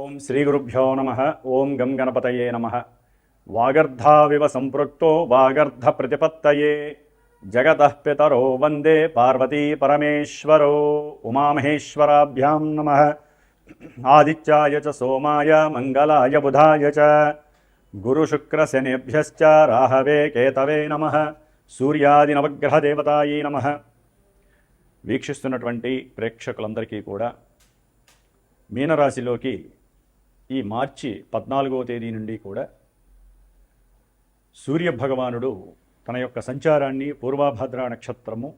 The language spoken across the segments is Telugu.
ఓం శ్రీ గురుభ్యో నమః. ఓం గం గణపతయే నమః. వాగర్ధావివ సంపృక్తో వాగర్ధ ప్రతిపత్తయే జగతః పితరో వందే పార్వతీ పరమేశ్వరో. ఉమామహేశ్వరాభ్యాం నమః. ఆదిత్యాయ చ సోమాయ మంగళాయ బుధాయ చ గురుశుక్రశనేభ్యశ్చ రాహవే కేతవే నమః. సూర్యాది నవగ్రహ దేవతాయే నమః. వీక్షిస్తున్నటువంటి ప్రేక్షకులందరికీ కూడా మీనరాశిలోకి ఈ మార్చి 14వ తేదీ నుండి కూడా సూర్యభగవానుడు తన యొక్క సంచారాన్ని పూర్వభద్ర నక్షత్రము,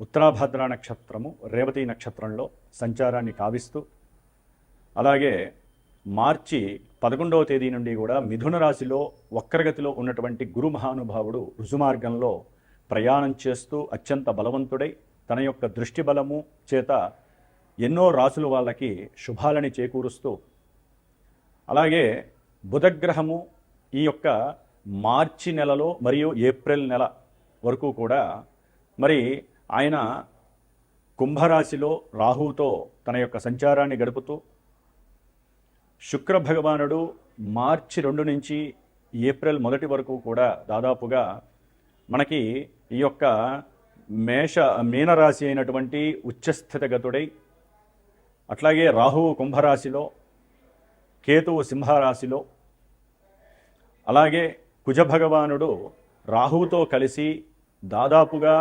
ఉత్తరాభద్ర నక్షత్రము, రేవతి నక్షత్రంలో సంచారాన్ని కావిస్తూ, అలాగే మార్చి 11వ తేదీ నుండి కూడా మిథున రాశిలో వక్రగతిలో ఉన్నటువంటి గురు మహానుభావుడు రుజుమార్గంలో ప్రయాణం చేస్తూ అత్యంత బలవంతుడై తన యొక్క దృష్టి బలము చేత ఎన్నో రాసుల వాళ్ళకి శుభాలని చేకూరుస్తూ, అలాగే బుధగ్రహము ఈ యొక్క మార్చి నెలలో మరియు ఏప్రిల్ నెల వరకు కూడా మరి ఆయన కుంభరాశిలో రాహువుతో తన యొక్క సంచారాన్ని గడుపుతూ, శుక్ర భగవానుడు మార్చి 2 నుంచి ఏప్రిల్ 1 వరకు కూడా దాదాపుగా మనకి ఈ యొక్క మీనరాశి అయినటువంటి ఉచ్చస్థితగతుడై, అట్లాగే రాహువు కుంభరాశిలో, కేతువు సింహరాశిలో, అలాగే కుజభగవానుడు రాహువుతో కలిసి దాదాపుగా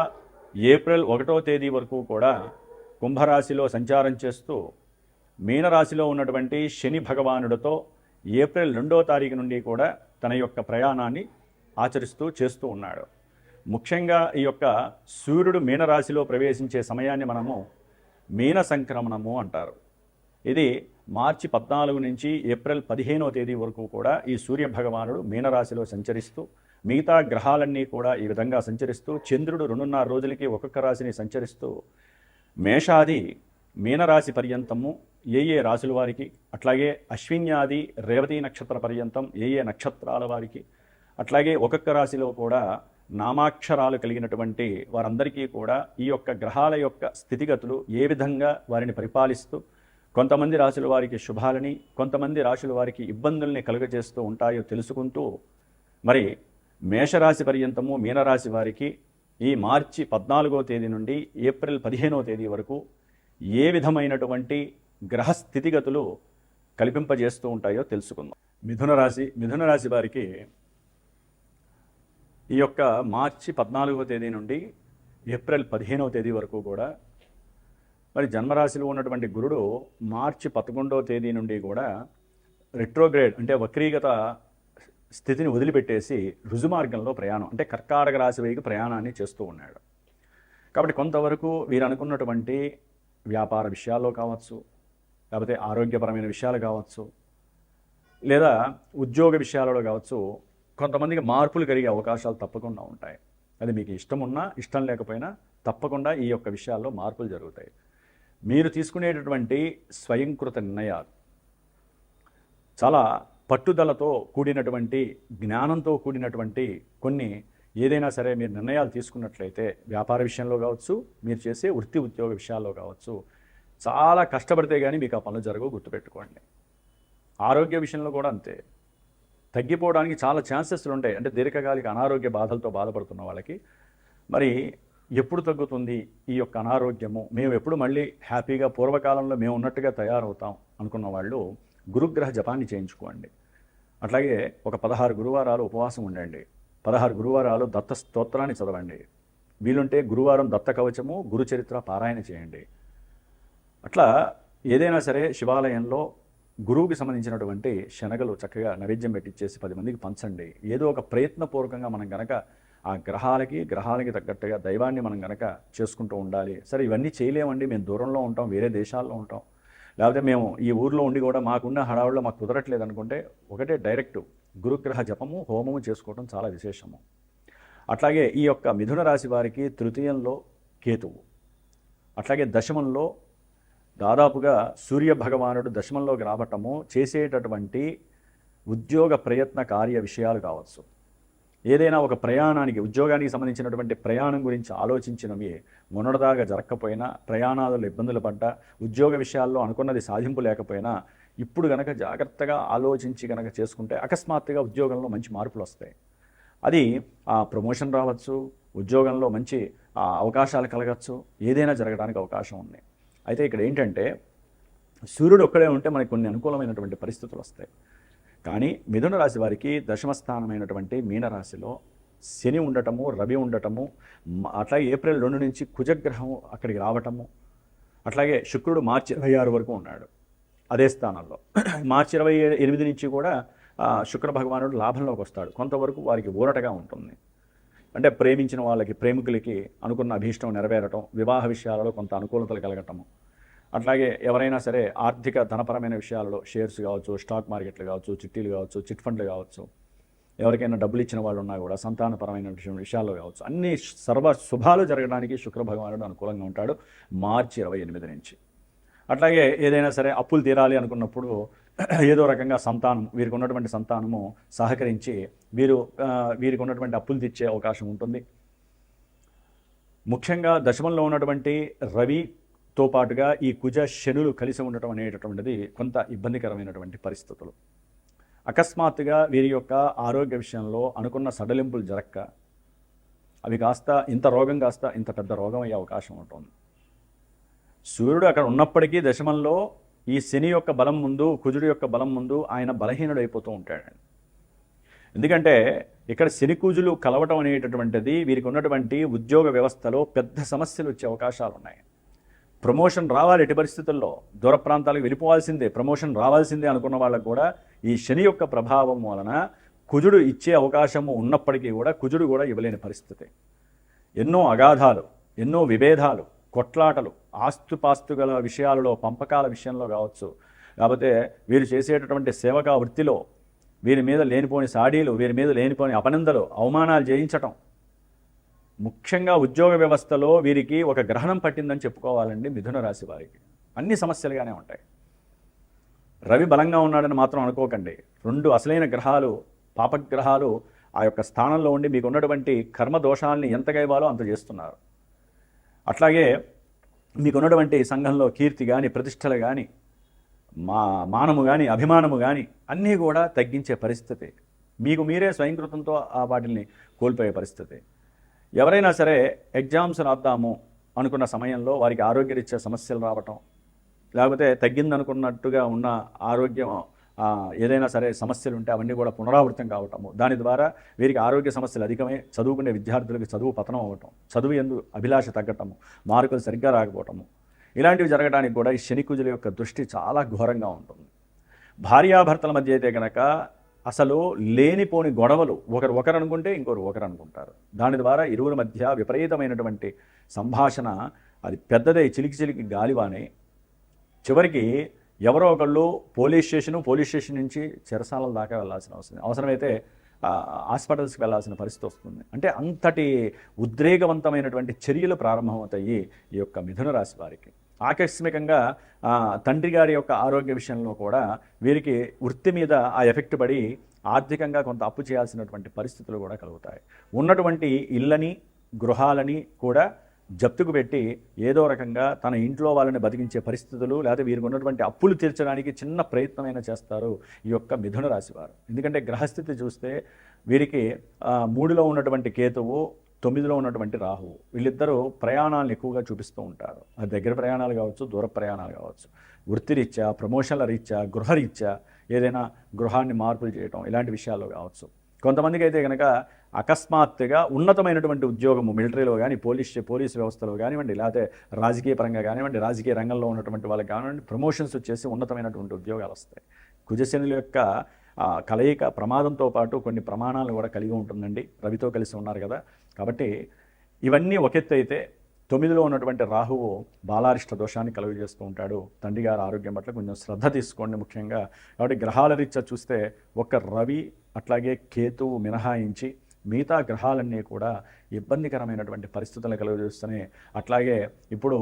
ఏప్రిల్ 1వ తేదీ వరకు కూడా కుంభరాశిలో సంచారం చేస్తూ, మీనరాశిలో ఉన్నటువంటి శని భగవానుడితో ఏప్రిల్ 2వ తారీఖు నుండి కూడా తన యొక్క ప్రయాణాన్ని చేస్తూ ఉన్నాడు. ముఖ్యంగా ఈ యొక్క సూర్యుడు మీనరాశిలో ప్రవేశించే సమయాన్ని మనము మీన సంక్రమణము అంటారు. ఇది మార్చి 14 నుంచి ఏప్రిల్ 15వ తేదీ వరకు కూడా ఈ సూర్య భగవానుడు మీనరాశిలో సంచరిస్తూ, మిగతా గ్రహాలన్నీ కూడా ఈ విధంగా సంచరిస్తూ, చంద్రుడు 2.5 రోజులకి ఒక్కొక్క రాశిని సంచరిస్తూ మేషాది మీనరాశి పర్యంతము ఏ రాశుల వారికి, అట్లాగే అశ్విన్యాది రేవతి నక్షత్ర పర్యంతం ఏ నక్షత్రాల వారికి, అట్లాగే ఒక్కొక్క రాశిలో కూడా నామాక్షరాలు కలిగినటువంటి వారందరికీ కూడా ఈ యొక్క గ్రహాల యొక్క స్థితిగతులు ఏ విధంగా వారిని పరిపాలిస్తూ, కొంతమంది రాశుల వారికి శుభాలని, కొంతమంది రాశుల వారికి ఇబ్బందుల్ని కలుగజేస్తూ ఉంటాయో తెలుసుకుంటూ, మరి మేషరాశి పర్యంతము మీనరాశి వారికి ఈ మార్చి 14వ తేదీ నుండి ఏప్రిల్ 15వ తేదీ వరకు ఏ విధమైనటువంటి గ్రహ స్థితిగతులు కల్పింపజేస్తూ ఉంటాయో తెలుసుకుందాం. మిథున రాశి వారికి ఈ యొక్క మార్చి 14వ తేదీ నుండి ఏప్రిల్ 15వ తేదీ వరకు కూడా మరి జన్మరాశిలో ఉన్నటువంటి గురుడు మార్చి 11వ తేదీ నుండి కూడా రెట్రోగ్రేడ్ అంటే వక్రీగత స్థితిని వదిలిపెట్టేసి రుజుమార్గంలో ప్రయాణం అంటే కర్కాటక రాశి వైపు ప్రయాణాన్ని చేస్తూ ఉన్నాడు. కాబట్టి కొంతవరకు వీరు అనుకున్నటువంటి వ్యాపార విషయాల్లో కావచ్చు, లేకపోతే ఆరోగ్యపరమైన విషయాలు కావచ్చు, లేదా ఉద్యోగ విషయాలలో కావచ్చు, కొంతమందికి మార్పులు కలిగే అవకాశాలు తప్పకుండా ఉంటాయి. అది మీకు ఇష్టం ఉన్నా ఇష్టం లేకపోయినా తప్పకుండా ఈ యొక్క విషయాల్లో మార్పులు జరుగుతాయి. మీరు తీసుకునేటటువంటి స్వయంకృత నిర్ణయాలు చాలా పట్టుదలతో కూడినటువంటి, జ్ఞానంతో కూడినటువంటి కొన్ని ఏదైనా సరే మీరు నిర్ణయాలు తీసుకున్నట్లయితే వ్యాపార విషయంలో కావచ్చు, మీరు చేసే వృత్తి ఉద్యోగ విషయాల్లో కావచ్చు, చాలా కష్టపడితే కానీ మీకు ఆ పనులు జరగవు, గుర్తుపెట్టుకోండి. ఆరోగ్య విషయంలో కూడా అంతే. తగ్గిపోవడానికి చాలా ఛాన్సెస్లు ఉంటాయి. అంటే దీర్ఘకాలిక అనారోగ్య బాధలతో బాధపడుతున్న వాళ్ళకి మరి ఎప్పుడు తగ్గుతుంది ఈ యొక్క అనారోగ్యము, మేము ఎప్పుడు మళ్ళీ హ్యాపీగా పూర్వకాలంలో మేము ఉన్నట్టుగా తయారవుతాం అనుకున్న వాళ్ళు గురుగ్రహ జపాన్ని చేయించుకోండి. అట్లాగే ఒక 16 గురువారాలు ఉపవాసం ఉండండి. 16 గురువారాలు దత్త స్తోత్రాన్ని చదవండి. వీలుంటే గురువారం దత్త కవచము, గురుచరిత్ర పారాయణ చేయండి. అట్లా ఏదైనా సరే శివాలయంలో గురువుకి సంబంధించినటువంటి శనగలు చక్కగా నైవేద్యం పెట్టించేసి 10 మందికి పంచండి. ఏదో ఒక ప్రయత్నపూర్వకంగా మనం గనక ఆ గ్రహాలకి తగ్గట్టుగా దైవాన్ని మనం గనక చేసుకుంటూ ఉండాలి. సరే ఇవన్నీ చేయలేమండి, మేము దూరంలో ఉంటాం, వేరే దేశాల్లో ఉంటాం, లేకపోతే మేము ఈ ఊర్లో ఉండి కూడా మాకున్న హడావుల్లో మాకు కుదరట్లేదు అనుకుంటే ఒకటే డైరెక్ట్ గురుగ్రహ జపము, హోమము చేసుకోవడం చాలా విశేషము. అట్లాగే ఈ యొక్క మిథున రాశి వారికి తృతీయంలో కేతువు, అట్లాగే దశమంలో దాదాపుగా సూర్య భగవానుడు దశమంలోకి రావటము, చేసేటటువంటి ఉద్యోగ ప్రయత్న కార్య విషయాలు కావచ్చు, ఏదైనా ఒక ప్రయాణానికి, ఉద్యోగానికి సంబంధించినటువంటి ప్రయాణం గురించి ఆలోచించినవి మొన్నటిదాకా జరగకపోయినా, ప్రయాణాలలో ఇబ్బందులు పడ్డా, ఉద్యోగ విషయాల్లో అనుకున్నది సాధింపు లేకపోయినా, ఇప్పుడు గనక జాగ్రత్తగా ఆలోచించి గనక చేసుకుంటే అకస్మాత్తుగా ఉద్యోగంలో మంచి మార్పులు వస్తాయి. అది ప్రమోషన్ రావచ్చు, ఉద్యోగంలో మంచి అవకాశాలు కలగచ్చు, ఏదైనా జరగడానికి అవకాశం ఉంది. అయితే ఇక్కడ ఏంటంటే సూర్యుడు ఒక్కడే ఉంటే మనకి కొన్ని అనుకూలమైనటువంటి పరిస్థితులు వస్తాయి. కానీ మిథున రాశి వారికి దశమస్థానమైనటువంటి మీనరాశిలో శని ఉండటము, రవి ఉండటము, అట్లాగే ఏప్రిల్ 2 నుంచి కుజగ్రహం అక్కడికి రావటము, అట్లాగే శుక్రుడు మార్చి 26 వరకు ఉన్నాడు అదే స్థానంలో. మార్చి 28 నుంచి కూడా శుక్ర భగవానుడు లాభంలోకి వస్తాడు. కొంతవరకు వారికి ఊరటగా ఉంటుంది. అంటే ప్రేమించిన వాళ్ళకి, ప్రేమికులకి అనుకున్న అభీష్టం నెరవేరటం, వివాహ విషయాలలో కొంత అనుకూలతలు కలగటము, అట్లాగే ఎవరైనా సరే ఆర్థిక ధనపరమైన విషయాలలో షేర్స్ కావచ్చు, స్టాక్ మార్కెట్లు కావచ్చు, చిట్టీలు కావచ్చు, చిట్ ఫండ్లు కావచ్చు, ఎవరికైనా డబ్బులు ఇచ్చిన వాళ్ళు ఉన్నా కూడా సంతానపరమైన విషయాల్లో కావచ్చు, అన్ని సర్వ శుభాలు జరగడానికి శుక్ర భగవానుడు అనుకూలంగా ఉంటాడు మార్చి 28 నుంచి. అట్లాగే ఏదైనా సరే అప్పులు తీరాలి అనుకున్నప్పుడు ఏదో రకంగా సంతానం, వీరికి ఉన్నటువంటి సంతానము సహకరించి వీరికి ఉన్నటువంటి అప్పులు తీర్చే అవకాశం ఉంటుంది. ముఖ్యంగా దశమంలో ఉన్నటువంటి రవితో పాటుగా ఈ కుజ శనులు కలిసి ఉండటం అనేటటువంటిది కొంత ఇబ్బందికరమైనటువంటి పరిస్థితులు. అకస్మాత్తుగా వీరి యొక్క ఆరోగ్య విషయంలో అనుకున్న సడలింపులు జరక్క అవి కాస్త ఇంత రోగం కాస్త ఇంత పెద్ద రోగం అయ్యే అవకాశం ఉంటుంది. సూర్యుడు అక్కడ ఉన్నప్పటికీ దశమంలో ఈ శని యొక్క బలం ముందు, కుజుడు యొక్క బలం ముందు ఆయన బలహీనుడు అయిపోతూ ఉంటాడు. ఎందుకంటే ఇక్కడ శని కుజులు కలవటం అనేటటువంటిది వీరికి ఉన్నటువంటి ఉద్యోగ వ్యవస్థలో పెద్ద సమస్యలు వచ్చే అవకాశాలు ఉన్నాయి. ప్రమోషన్ రావాలి ఎట్టి పరిస్థితుల్లో, దూర ప్రాంతాలకు వెళ్ళిపోవాల్సిందే, ప్రమోషన్ రావాల్సిందే అనుకున్న వాళ్ళకు కూడా ఈ శని యొక్క ప్రభావం వలన కుజుడు ఇచ్చే అవకాశము ఉన్నప్పటికీ కూడా కుజుడు కూడా ఇవ్వలేని పరిస్థితి. ఎన్నో అగాధాలు, ఎన్నో విభేదాలు, కొట్లాటలు, ఆస్తుపాస్తుగల విషయాలలో, పంపకాల విషయంలో కావచ్చు, కాకపోతే వీరు చేసేటటువంటి సేవకా వృత్తిలో వీరి మీద లేనిపోని సాడీలు, వీరి మీద లేనిపోని అపనిందలు, అవమానాలు చేయించటం, ముఖ్యంగా ఉద్యోగ వ్యవస్థలో వీరికి ఒక గ్రహణం పట్టిందని చెప్పుకోవాలండి. మిథున రాశి వారికి అన్ని సమస్యలుగానే ఉంటాయి. రవి బలంగా ఉన్నాడని మాత్రం అనుకోకండి. 2 అసలైన గ్రహాలు, పాపగ్రహాలు ఆ యొక్క స్థానంలో ఉండి మీకు ఉన్నటువంటి కర్మ దోషాలని ఎంతగా ఇవ్వాలో అంత చేస్తున్నారు. అట్లాగే మీకున్నటువంటి సంఘంలో కీర్తి కానీ, ప్రతిష్టలు కానీ, మానము కానీ, అభిమానము కానీ అన్నీ కూడా తగ్గించే పరిస్థితి. మీకు మీరే స్వయంకృతంతో వాటిని కోల్పోయే పరిస్థితి. ఎవరైనా సరే ఎగ్జామ్స్ రాద్దాము అనుకున్న సమయంలో వారికి ఆరోగ్యరీత్యా సమస్యలు రావటం, లేకపోతే తగ్గిందనుకున్నట్టుగా ఉన్న ఆరోగ్యం ఏదైనా సరే సమస్యలు ఉంటే అవన్నీ కూడా పునరావృతం కావటము, దాని ద్వారా వీరికి ఆరోగ్య సమస్యలు అధికమై చదువుకునే విద్యార్థులకు చదువు పతనం అవ్వటం, చదువు ఎందు అభిలాష తగ్గటము, మార్కులు సరిగ్గా రాకపోవటము, ఇలాంటివి జరగడానికి కూడా ఈ శని కుజుల యొక్క దృష్టి చాలా ఘోరంగా ఉంటుంది. భార్యాభర్తల మధ్య అయితే కనుక అసలు లేనిపోని గొడవలు, ఒకరు అనుకుంటే ఒకరు అనుకుంటారు. దాని ద్వారా ఇరువురి మధ్య విపరీతమైనటువంటి సంభాషణ అది పెద్దదై చిలికి గాలివానే చివరికి ఎవరో ఒకళ్ళు పోలీస్ స్టేషన్ నుంచి చెరసాల దాకా వెళ్ళాల్సిన అవసరమైతే హాస్పిటల్స్కి వెళ్ళాల్సిన పరిస్థితి వస్తుంది. అంటే అంతటి ఉద్రేకవంతమైనటువంటి చర్యలు ప్రారంభమవుతాయి ఈ యొక్క మిథున రాశి వారికి. ఆకస్మికంగా తండ్రి గారి యొక్క ఆరోగ్య విషయంలో కూడా వీరికి వృత్తి మీద ఆ ఎఫెక్ట్ పడి ఆర్థికంగా కొంత అప్పు చేయాల్సినటువంటి పరిస్థితులు కూడా కలుగుతాయి. ఉన్నటువంటి ఇళ్ళని, గృహాలని కూడా జప్తుకు పెట్టి ఏదో రకంగా తన ఇంట్లో వాళ్ళని బతికించే పరిస్థితులు, లేకపోతే వీరికి ఉన్నటువంటి అప్పులు తీర్చడానికి చిన్న ప్రయత్నమైనా చేస్తారు ఈ యొక్క మిథున రాశి వారు. ఎందుకంటే గ్రహస్థితి చూస్తే వీరికి 3లో ఉన్నటువంటి కేతువు, 9లో ఉన్నటువంటి రాహువు, వీళ్ళిద్దరూ ప్రయాణాలను ఎక్కువగా చూపిస్తూ ఉంటారు. అది దగ్గర ప్రయాణాలు కావచ్చు, దూర ప్రయాణాలు కావచ్చు, వృత్తిరీత్యా, ప్రమోషన్ల రీత్యా, గృహరీత్యా ఏదైనా గృహాన్ని మార్పులు చేయటం, ఇలాంటి విషయాల్లో కావచ్చు. కొంతమందికి అయితే కనుక అకస్మాత్తుగా ఉన్నతమైనటువంటి ఉద్యోగము మిలిటరీలో కానీ, పోలీస్ వ్యవస్థలో కానివ్వండి, లేకపోతే రాజకీయ పరంగా కానివ్వండి, రాజకీయ రంగంలో ఉన్నటువంటి వాళ్ళకి కానివ్వండి, ప్రమోషన్స్ వచ్చేసి ఉన్నతమైనటువంటి ఉద్యోగాలు వస్తాయి. కుజశనుల యొక్క కలయిక ప్రమాదంతో పాటు కొన్ని ప్రమాణాలు కూడా కలిగి ఉంటుందండి. రవితో కలిసి ఉన్నారు కదా, కాబట్టి ఇవన్నీ ఒకెత్తు అయితే 9లో ఉన్నటువంటి రాహువు బాలారిష్ట దోషాన్ని కలుగజేస్తూ ఉంటాడు. తండ్రి గారి ఆరోగ్యం పట్ల కొంచెం శ్రద్ధ తీసుకోండి ముఖ్యంగా. కాబట్టి గ్రహాల రీత్యా చూస్తే ఒక్క రవి అట్లాగే కేతువు మినహాయించి మిగతా గ్రహాలన్నీ కూడా ఇబ్బందికరమైనటువంటి పరిస్థితులను కలుగజేస్తున్నాయి. అట్లాగే ఇప్పుడు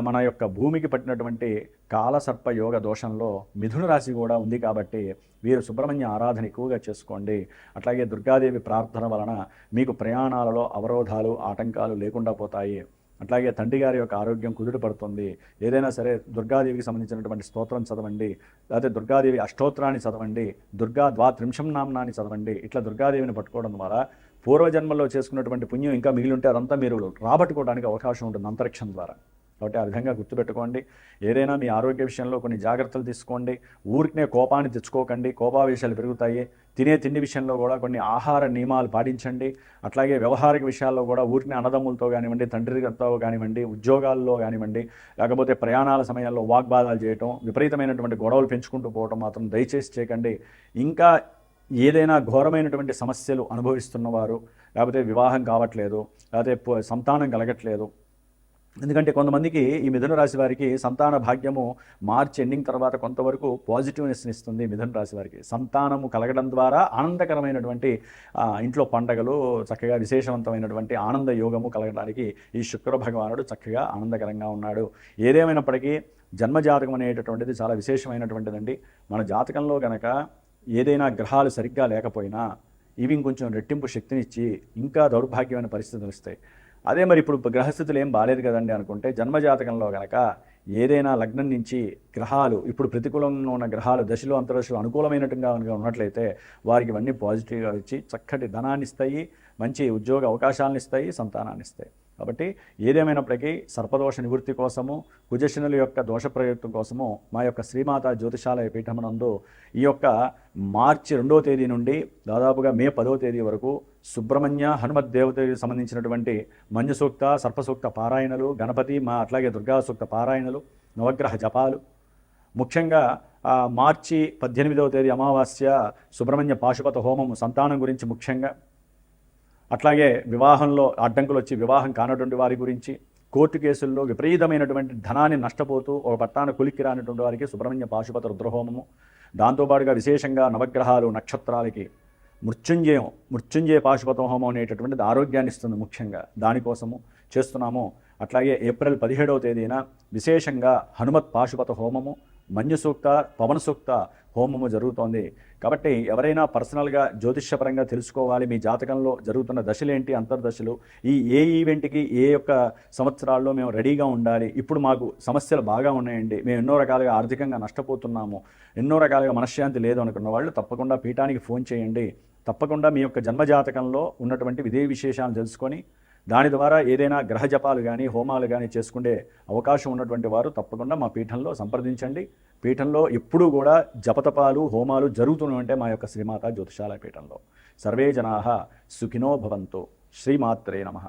మన యొక్క భూమికి పట్టినటువంటి కాలసర్ప యోగ దోషంలో మిథున రాశి కూడా ఉంది. కాబట్టి వీరు సుబ్రహ్మణ్య ఆరాధన ఎక్కువగా చేసుకోండి. అట్లాగే దుర్గాదేవి ప్రార్థన వలన మీకు ప్రయాణాలలో అవరోధాలు, ఆటంకాలు లేకుండా పోతాయి. అట్లాగే తండ్రి గారి యొక్క ఆరోగ్యం కుదుట పడుతుంది. ఏదైనా సరే దుర్గాదేవికి సంబంధించినటువంటి స్తోత్రం చదవండి, లేకపోతే దుర్గాదేవి అష్టోత్తరాన్ని చదవండి, దుర్గా ద్వాత్రింశం నామ్నాన్ని చదవండి. ఇట్లా దుర్గాదేవిని పట్టుకోవడం ద్వారా పూర్వజన్మల్లో చేసుకున్నటువంటి పుణ్యం ఇంకా మిగిలి ఉంటే అదంతా మీరు రాబట్టుకోవడానికి అవకాశం ఉంటుంది అంతరిక్షం ద్వారా. కాబట్టి ఆ విధంగా గుర్తుపెట్టుకోండి. ఏదైనా మీ ఆరోగ్య విషయంలో కొన్ని జాగ్రత్తలు తీసుకోండి. ఊరికనే కోపాన్ని తెచ్చుకోకండి, కోపావేశాలు పెరుగుతాయి. తినే తిండి విషయంలో కూడా కొన్ని ఆహార నియమాలు పాటించండి. అట్లాగే వ్యవహారిక విషయాల్లో కూడా ఊరికనే అన్నదమ్ములతో కానివ్వండి, తండ్రితో కానివ్వండి, ఉద్యోగాల్లో కానివ్వండి, లేకపోతే ప్రయాణాల సమయాల్లో వాగ్వాదాలు చేయటం, విపరీతమైనటువంటి గొడవలు పెంచుకుంటూ పోవటం మాత్రం దయచేసి చేయకండి. ఇంకా ఏదైనా ఘోరమైనటువంటి సమస్యలు అనుభవిస్తున్నవారు, లేకపోతే వివాహం కావట్లేదు, లేకపోతే సంతానం కలగట్లేదు, ఎందుకంటే కొంతమందికి ఈ మిథున రాశి వారికి సంతాన భాగ్యము మార్చి ఎండింగ్ తర్వాత కొంతవరకు పాజిటివ్నెస్ని ఇస్తుంది. మిథున రాశి వారికి సంతానము కలగడం ద్వారా ఆనందకరమైనటువంటి ఇంట్లో పండగలు, చక్కగా విశేషవంతమైనటువంటి ఆనంద యోగము కలగడానికి ఈ శుక్ర భగవానుడు చక్కగా ఆనందకరంగా ఉన్నాడు. ఏదేమైనప్పటికీ జన్మజాతకం అనేటటువంటిది చాలా విశేషమైనటువంటిదండి. మన జాతకంలో గనక ఏదైనా గ్రహాలు సరిగ్గా లేకపోయినా ఇవి ఇంకొంచెం రెట్టింపు శక్తినిచ్చి ఇంకా దౌర్భాగ్యమైన పరిస్థితులు వస్తాయి. అదే మరి ఇప్పుడు గ్రహస్థితులు ఏం బాలేదు కదండి అనుకుంటే, జన్మజాతకంలో కనుక ఏదైనా లగ్నం నుంచి గ్రహాలు ఇప్పుడు ప్రతికూలంగా ఉన్న గ్రహాలు దశలో అంతర్దశలో అనుకూలమైనట్టుగా ఉన్నట్లయితే వారికి ఇవన్నీ పాజిటివ్గా ఇచ్చి చక్కటి ధనాన్ని ఇస్తాయి, మంచి ఉద్యోగ అవకాశాలను ఇస్తాయి, సంతానాన్ని ఇస్తాయి. కాబట్టి ఏదేమైనప్పటికీ సర్పదోష నివృత్తి కోసము, కుజశనుల యొక్క దోష ప్రయుక్తం కోసము మా యొక్క శ్రీమాత జ్యోతిషాలయ పీఠమునందు ఈ యొక్క మార్చి 2వ తేదీ నుండి దాదాపుగా మే 10వ తేదీ వరకు సుబ్రహ్మణ్య హనుమత్ దేవతకి సంబంధించినటువంటి మంజు సూక్త, సర్పసూక్త పారాయణలు, గణపతి అట్లాగే దుర్గా సూక్త పారాయణలు, నవగ్రహ జపాలు, ముఖ్యంగా మార్చి 18వ తేదీ అమావాస్య సుబ్రహ్మణ్య పాశుపత హోమము సంతానం గురించి ముఖ్యంగా, అట్లాగే వివాహంలో అడ్డంకులు వచ్చి వివాహం కానటువంటి వారి గురించి, కోర్టు కేసుల్లో విపరీతమైనటువంటి ధనాన్ని నష్టపోతూ ఒక పట్టాన కులిక్కి రానటువంటి వారికి సుబ్రహ్మణ్య పాశుపత రుద్రహోమము, దాంతోపాటుగా విశేషంగా నవగ్రహాలు నక్షత్రాలకి మృత్యుంజయ పాశుపత హోమం అనేటటువంటిది ఆరోగ్యాన్ని ఇస్తుంది. ముఖ్యంగా దానికోసము చేస్తున్నాము. అట్లాగే ఏప్రిల్ 17వ తేదీన విశేషంగా హనుమత్ పాశుపత హోమము, మన్యు సూక్త, పవన సూక్త హోమము జరుగుతోంది. కాబట్టి ఎవరైనా పర్సనల్గా జ్యోతిష్యపరంగా తెలుసుకోవాలి, మీ జాతకంలో జరుగుతున్న దశలేంటి, అంతర్దశలు, ఏ ఈవెంట్కి ఏ యొక్క సంవత్సరాల్లో మేము రెడీగా ఉండాలి, ఇప్పుడు మాకు సమస్యలు బాగా ఉన్నాయండి, మేము ఎన్నో రకాలుగా ఆర్థికంగా నష్టపోతున్నాము, ఎన్నో రకాలుగా మనశ్శాంతి లేదు అనుకున్న వాళ్ళు తప్పకుండా పీఠానికి ఫోన్ చేయండి. తప్పకుండా మీ యొక్క జన్మజాతకంలో ఉన్నటువంటి విధి విశేషాలను తెలుసుకొని దాని ద్వారా ఏదైనా గ్రహ జపాలు కానీ హోమాలు కానీ చేసుకునే అవకాశం ఉన్నటువంటి వారు తప్పకుండా మా పీఠంలో సంప్రదించండి. పీఠంలో ఎప్పుడూ కూడా జపతపాలు హోమాలు జరుగుతూనే ఉంటాయి మా యొక్క శ్రీమాత జ్యోతిషాలయ పీఠంలో. సర్వే జనాః సుఖినో భవంతు. శ్రీమాత్రే నమః.